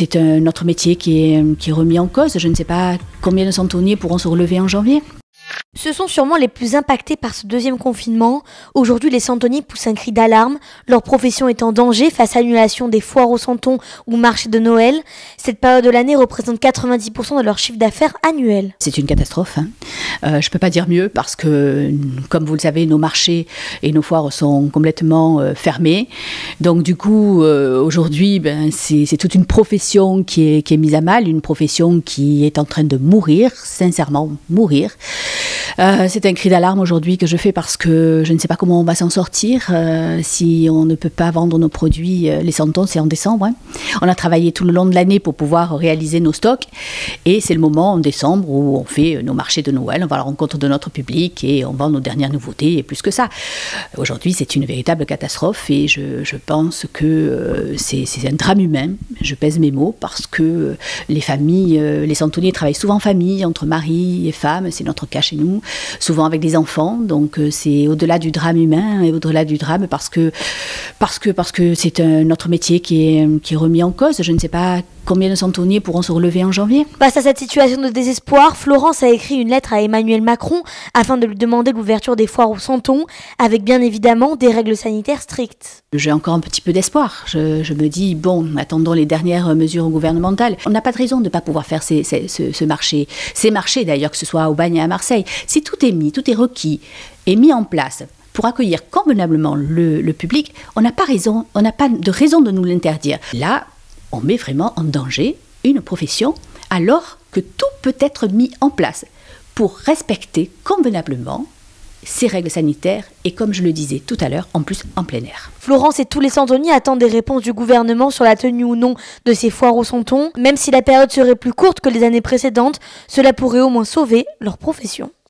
c'est notre métier qui est remis en cause. Je ne sais pas combien de centonniers pourront se relever en janvier. Ce sont sûrement les plus impactés par ce deuxième confinement. Aujourd'hui, les centonniers poussent un cri d'alarme. Leur profession est en danger face à l'annulation des foires aux centons ou marchés de Noël. Cette période de l'année représente 90% de leur chiffre d'affaires annuel. C'est une catastrophe. Je ne peux pas dire mieux parce que, comme vous le savez, nos marchés et nos foires sont complètement fermés. Donc du coup, aujourd'hui, c'est toute une profession qui est mise à mal, une profession qui est en train de mourir, sincèrement mourir. C'est un cri d'alarme aujourd'hui que je fais parce que je ne sais pas comment on va s'en sortir si on ne peut pas vendre nos produits. Les centons, c'est en décembre. On a travaillé tout le long de l'année pour pouvoir réaliser nos stocks et c'est le moment en décembre où on fait nos marchés de Noël, on va à la rencontre de notre public et on vend nos dernières nouveautés et plus que ça. Aujourd'hui, c'est une véritable catastrophe et je pense que c'est un drame humain. Je pèse mes mots parce que les familles, les centonniers travaillent souvent en famille, entre mari et femme, c'est notre cas chez nous, souvent avec des enfants, donc c'est au-delà du drame humain et au-delà du drame parce que c'est notre métier qui est remis en cause. Je ne sais pas combien de centonniers pourront se relever en janvier. Face à cette situation de désespoir, Florence a écrit une lettre à Emmanuel Macron afin de lui demander l'ouverture des foires aux centons, avec bien évidemment des règles sanitaires strictes. J'ai encore un petit peu d'espoir. Je me dis, bon, attendons les dernières mesures gouvernementales. On n'a pas de raison de ne pas pouvoir faire ce marché. Ces marchés d'ailleurs, que ce soit au Bagne et à Marseille. Si tout est mis, tout est requis et mis en place pour accueillir convenablement le public, on n'a pas de raison de nous l'interdire. Là, on met vraiment en danger une profession alors que tout peut être mis en place pour respecter convenablement ces règles sanitaires et, comme je le disais tout à l'heure, en plus en plein air. Florence et tous les centonniers attendent des réponses du gouvernement sur la tenue ou non de ces foires aux centons. Même si la période serait plus courte que les années précédentes, cela pourrait au moins sauver leur profession.